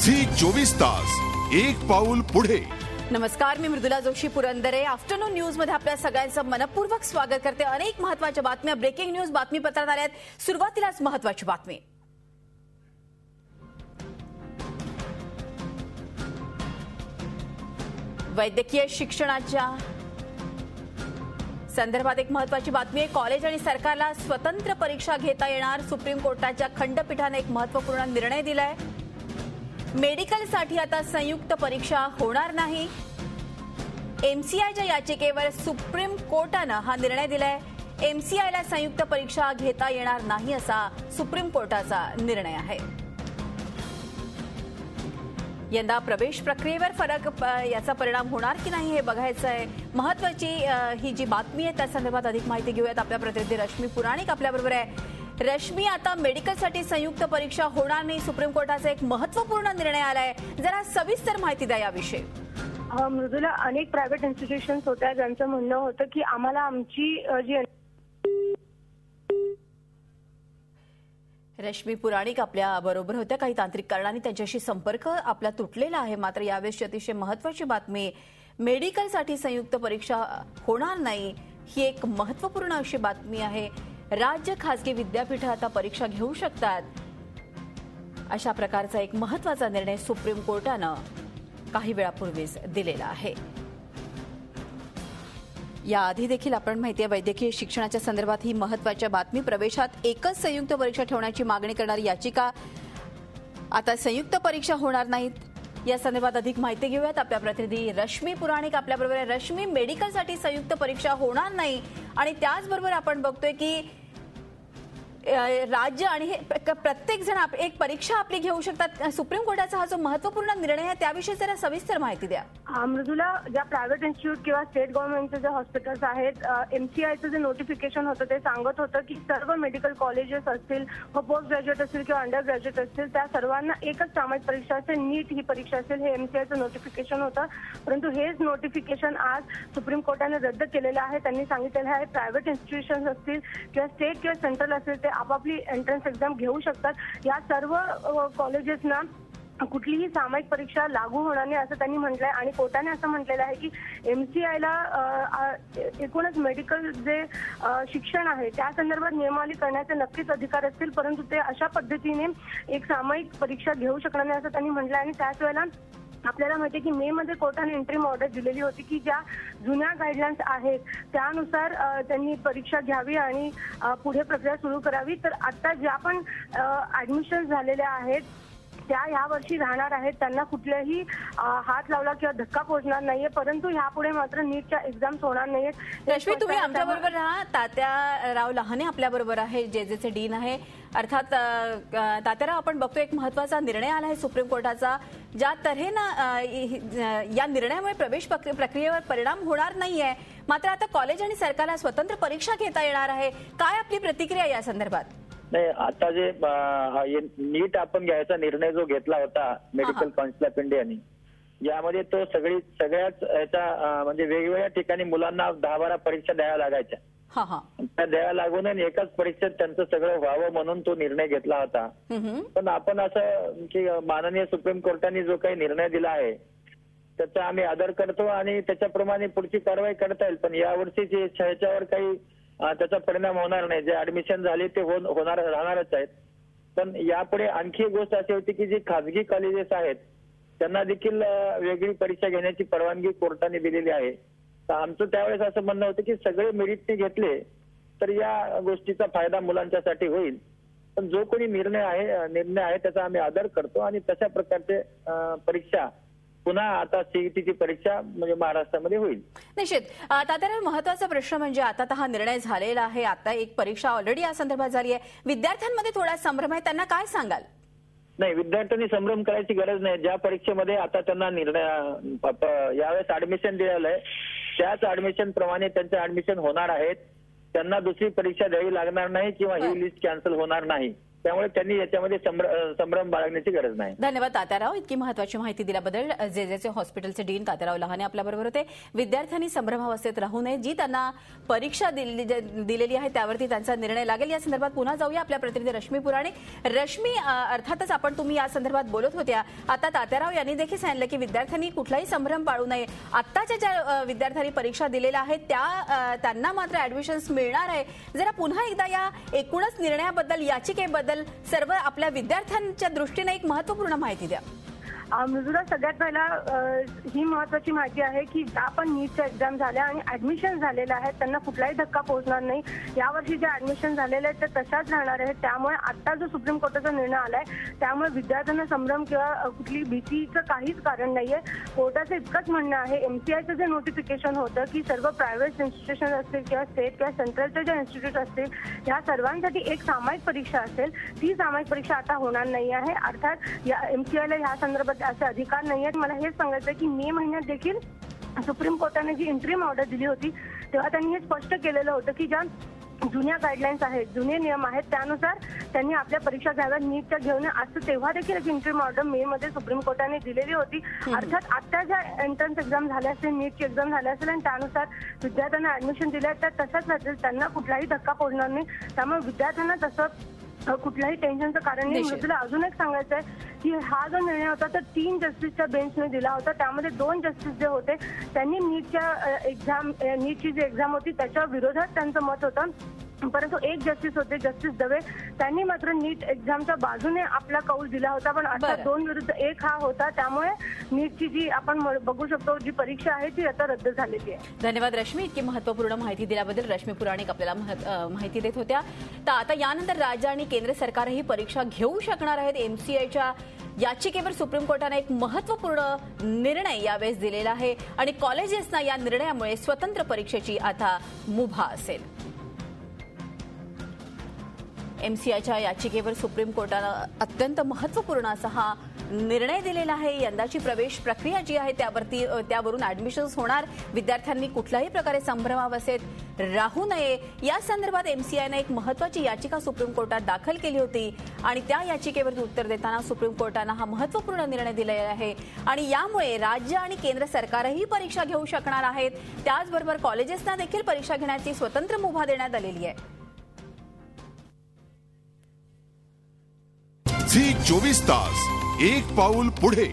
Zee 24 तास एक पाऊल पुढे। नमस्कार, मी मृदुला जोशी पुरंदरे। आफ्टरनून न्यूज मध्ये आपल्या सगळ्यांचं मनपूर्वक स्वागत करते। अनेक महत्त्वाच्या बातम्या ब्रेकिंग न्यूज बातमीपत्रात आल्यात। सुरुवातीलाच महत्त्वाची बातमी। वैद्यकीय शिक्षणाच्या संदर्भात एक महत्त्वाची बातमी आहे। कॉलेज आणि सरकारला स्वतंत्र परीक्षा घेता येणार। सुप्रीम कोर्टाच्या खंडपीठाने एक महत्त्वपूर्ण निर्णय दिलाय। मेडिकलसाठी आता संयुक्त परीक्षा होणार नाही। एमसीआयच्या याचिकेवर सुप्रीम कोर्टाने हा निर्णय दिलाय। एमसीआयला संयुक्त परीक्षा घेता येणार नाही असा सुप्रीम कोर्टाचा निर्णय आहे। यंदा प्रवेश प्रक्रियेवर याचा परिणाम होणार की नाही हे बघायचं आहे। महत्त्वाची ही जी बातमी आहे त्या संदर्भात अधिक माहिती घेऊयात। आपल्या प्रतिनिधी रश्मी पुराणिक आपल्याबरोबर आहे। रश्मी, आता मेडिकलसाठी संयुक्त परीक्षा होणार नाही, सुप्रीम कोर्टाचा एक महत्त्वपूर्ण निर्णय आलाय। जरा सविस्तर माहिती द्या याविषयी। मृदुला, अनेक प्रायव्हेट इन्स्टिट्यूशन्स होत्या ज्यांचं म्हणणं होतं की आम्हाला आमची जी रश्मी पुराणिक आपल्या बरोबर होत्या। काही तांत्रिक कारणांनी त्यांच्याशी संपर्क आपला तुटलेला आहे। मात्र यावेळी अतिशय महत्त्वाची बातमी, मेडिकलसाठी संयुक्त परीक्षा होणार नाही ही एक महत्त्वपूर्ण अशी बातमी आहे। राज्य खासगी विद्यापीठं आता परीक्षा घेऊ शकतात अशा प्रकारचा एक महत्त्वाचा निर्णय सुप्रीम कोर्टानं काही वेळापूर्वीच दिलेला आहे। याआधी देखील आपण माहिती आहे वैद्यकीय शिक्षणाच्या संदर्भात ही महत्त्वाची बातमी। प्रवेशात एकच संयुक्त परीक्षा ठेवण्याची मागणी करणारी याचिका आता संयुक्त परीक्षा होणार नाहीत या संदर्भात अधिक माहिती घेऊयात। आपल्या प्रतिनिधी रश्मी पुराणिक आपल्याबरोबर आहे। रश्मी, मेडिकलसाठी संयुक्त परीक्षा होणार नाही आणि त्याचबरोबर आपण बघतोय की राज्य आणि प्रत्येक जण एक परीक्षा आपली घेऊ शकतात। सुप्रीम कोर्टाचा हा जो महत्त्वपूर्ण निर्णय आहे त्याविषयी जरा सविस्तर माहिती द्या। मृदुला, ज्या प्रायव्हेट इन्स्टिट्यूट किंवा स्टेट गव्हर्नमेंटचे जे हॉस्पिटल्स आहेत, एमसीआयचं जे नोटिफिकेशन होतं ते सांगत होतं की सर्व मेडिकल कॉलेजेस असतील, पोस्ट ग्रॅज्युएट असतील किंवा अंडर ग्रॅज्युएट असतील, त्या सर्वांना एकच सामायिक परीक्षा असेल, नीट ही परीक्षा असेल, हे एमसीआयचं नोटिफिकेशन होतं। परंतु हेच नोटिफिकेशन आज सुप्रीम कोर्टाने रद्द केलेलं आहे। त्यांनी सांगितलेलं आहे प्रायव्हेट इन्स्टिट्यूशन्स असतील किंवा स्टेट किंवा सेंट्रल असेल ते आपापली एंट्रन्स एक्झाम घेऊ शकतात। या सर्व कॉलेजेसना कुठलीही सामायिक परीक्षा लागू होणार नाही असं त्यांनी म्हटलंय। आणि कोर्टाने असं म्हटलेलं आहे की एमसीआयला एकूणच मेडिकल जे शिक्षण आहे त्या संदर्भात नियमावली करण्याचे नक्कीच अधिकार असतील, परंतु ते अशा पद्धतीने एक सामायिक परीक्षा घेऊ शकणार नाही असं त्यांनी म्हटलंय। आणि त्याच वेळेला आपल्याला माहिती आहे की मे मध्ये कोर्टाने इंटरिम ऑर्डर दिलेली होती की ज्या जुन्या गाईडलाईन्स आहेत त्यानुसार त्यांनी परीक्षा घ्यावी आणि पुढे प्रक्रिया सुरू करावी। तर आता ज्या पण ऍडमिशन झालेल्या आहेत त्या या वर्षी राहणार आहेत, त्यांना कुठल्याही हात लावला किंवा धक्का पोहोचणार नाहीये। परंतु यापुढे मात्र नीटच्या एक्झाम्स होणार नाहीयेत। रश्मी, तुम्ही आमच्या बरोबर राहा। तात्याराव लहाने आपल्या बरोबर आहे, जेजेचे डीन आहे। अर्थात तात्याराव, आपण बघतो एक महत्त्वाचा निर्णय आला आहे सुप्रीम कोर्टाचा। ज्या तऱ्हेनं या निर्णयामुळे प्रवेश प्रक्रियेवर परिणाम होणार नाहीये, मात्र आता कॉलेज आणि सरकारला स्वतंत्र परीक्षा घेता येणार आहे। काय आपली प्रतिक्रिया या संदर्भात? नाही, आता जे नीट आपण घ्यायचा निर्णय जो घेतला होता मेडिकल काउन्सिल ऑफ इंडियाने, यामध्ये तो सगळ्याच याचा म्हणजे वेगवेगळ्या ठिकाणी मुलांना 10-12 परीक्षा द्याव्या लागायच्या। त्या द्याव्या लागून एकाच परीक्षेत त्यांचं सगळं व्हावं म्हणून तो निर्णय घेतला होता। पण आपण असं की माननीय सुप्रीम कोर्टाने जो काही निर्णय दिला आहे त्याचा आम्ही आदर करतो आणि त्याच्याप्रमाणे पुढची कारवाई करता येईल। पण यावर्षी ह्याच्यावर काही त्याचा परिणाम होणार नाही। जे ऍडमिशन झाले ते राहणारच आहेत। पण यापुढे आणखी एक गोष्ट अशी होती की जी खासगी कॉलेजेस आहेत त्यांना देखील वेगळी परीक्षा घेण्याची परवानगी कोर्टाने दिलेली आहे। तर आमचं त्यावेळेस असं म्हणणं होतं की सगळे मेरिटने घेतले तर या गोष्टीचा फायदा मुलांच्यासाठी होईल। पण जो कोणी निर्णय आहे त्याचा आम्ही आदर करतो आणि तशा प्रकारचे परीक्षा पुन्हा आता सीईटीची परीक्षा म्हणजे महाराष्ट्रामध्ये होईल। निश्चित। तात्याराव, महत्त्वाचा प्रश्न म्हणजे आता हा निर्णय झालेला आहे, आता एक परीक्षा ऑलरेडी या संदर्भात झाली आहे, विद्यार्थ्यांमध्ये थोडा संभ्रम आहे, त्यांना काय सांगाल? नाही, विद्यार्थ्यांनी संभ्रम करायची गरज नाही। ज्या परीक्षेमध्ये आता त्यांना यावेळेस ऍडमिशन दिलेलं आहे त्याच ऍडमिशन प्रमाणे त्यांचं ऍडमिशन होणार आहेत। त्यांना दुसरी परीक्षा द्यावी लागणार नाही किंवा ही लिस्ट कॅन्सल होणार नाही। त्यामुळे त्यांनी याच्यामध्ये संभ्रम बाळगण्याची गरज नाही. धन्यवाद तात्याराव, इतकी महत्वाची माहिती दिल्याबद्दल. जेजेचे हॉस्पिटलचे डीन तात्याराव लहाने आपल्याबरोबर होते. विद्यार्थ्यांनी संभ्रमावस्थेत राहू नये, जी त्यांना परीक्षा दिलेली आहे त्यावरती त्यांचा निर्णय लागेल. या संदर्भात पुन्हा जाऊया आपल्या प्रतिनिधी रश्मी पुराणिक. रश्मी, अर्थातच तुम्ही या संदर्भात बोलत होत्या. आता तात्याराव यांनी देखील सांगितलं की विद्यार्थ्यांनी कुठलाही संभ्रम बाळगू नये. आत्ताच्या ज्या विद्यार्थ्यांनी परीक्षा दिलेल्या आहेत त्यांना मात्र ऍडमिशन्स मिळणार आहे. जरा पुन्हा एकदा या एकूणच निर्णयाबद्दल, याचिकेबद्दल सर्व आपल्या विद्यार्थ्यांच्या दृष्टीने एक महत्त्वपूर्ण माहिती द्या. मृदुला, सगळ्यात पहिला ही महत्वाची माहिती आहे की ज्या पण नीटच्या एक्झाम झाल्या आणि ऍडमिशन झालेल्या आहेत त्यांना कुठलाही धक्का पोहोचणार नाही. यावर्षी जे ऍडमिशन झालेले आहेत ते तशाच राहणार आहेत. त्यामुळे आता जो सुप्रीम कोर्टाचा निर्णय आलाय त्यामुळे विद्यार्थ्यांना संभ्रम किंवा कुठली भीतीचं काहीच कारण नाहीये. कोर्टाचं इतकंच म्हणणं आहे, एमसीआयचं जे नोटिफिकेशन होतं की सर्व प्रायव्हेट इन्स्टिट्यूशन असतील किंवा स्टेट किंवा सेंट्रलचे जे इन्स्टिट्यूट असतील या सर्वांसाठी एक सामायिक परीक्षा असेल, ती सामायिक परीक्षा आता होणार नाही आहे. अर्थात या एमसीआयला या संदर्भात असे अधिकार नाही आहेत. मला हेच सांगायचं आहे की मे महिन्यात देखील सुप्रीम कोर्टाने जी इंटरिम ऑर्डर दिली होती तेव्हा त्यांनी हे स्पष्ट केलेलं होतं की ज्या जुन्या गाईडलाईन्स आहेत, जुने नियम आहेत, त्यानुसार त्यांनी आपल्या परीक्षा घ्याव्या, नीटच्या घेऊ नये असं तेव्हा देखील एक इंटरिम ऑर्डर मे मध्ये सुप्रीम कोर्टाने दिलेली होती. अर्थात आता ज्या एंट्रन्स एक्झाम झाल्या असेल, नीटची एक्झाम झाल्या असेल आणि त्यानुसार विद्यार्थ्यांना ऍडमिशन दिल्या तर तशाच राहतील, त्यांना कुठलाही धक्का पोहोचणार नाही. त्यामुळे विद्यार्थ्यांना तसं कुठल्याही टेन्शनचं कारण नाही. मृदुला, अजून एक सांगायचं आहे की हा जो निर्णय होता तो 3 जस्टिसच्या बेंचने दिला होता. त्यामध्ये 2 जस्टिस जे होते त्यांनी नीटची जी एक्झाम होती त्याच्या विरोधात त्यांचं मत होतं, परंतु एक जस्टिस होते, जस्टिस दवे, त्यांनी मात्र नीट एक्झामच्या बाजूने आपला कौल दिला होता. पण आता 2 विरुद्ध 1 हा होता. त्यामुळे नीटची जी आपण बघू शकतो जी परीक्षा आहे ती आता रद्द झालेली आहे. धन्यवाद रश्मी, इतकी महत्त्वपूर्ण माहिती दिल्याबद्दल. रश्मी पुराणिक आपल्याला माहिती देत होत्या. तर आता यानंतर राज्य आणि केंद्र सरकारही परीक्षा घेऊ शकणार आहेत. एमसीआयच्या याचिकेवर सुप्रीम कोर्टाने एक महत्त्वपूर्ण निर्णय यावेळेस दिलेला आहे आणि कॉलेजेसना या निर्णयामुळे स्वतंत्र परीक्षेची आता मुभा असेल. एमसीआयच्या याचिकेवर सुप्रीम कोर्टानं अत्यंत महत्त्वपूर्ण असा हा निर्णय दिलेला आहे. यंदाची प्रवेश प्रक्रिया जी आहे त्यावरून ऍडमिशन्स होणार. विद्यार्थ्यांनी कुठल्याही प्रकारे संभ्रमावस्थेत राहू नये या संदर्भात एमसीआयने एक महत्त्वाची याचिका सुप्रीम कोर्टात दाखल केली होती आणि त्या याचिकेवर उत्तर देताना सुप्रीम कोर्टानं हा महत्त्वपूर्ण निर्णय दिलेला आहे आणि यामुळे राज्य आणि केंद्र सरकारही परीक्षा घेऊ शकणार आहेत. त्याचबरोबर कॉलेजेसना देखील परीक्षा घेण्याची स्वतंत्र मुभा देण्यात आलेली आहे. झी 24 तास एक पाऊल पुढे.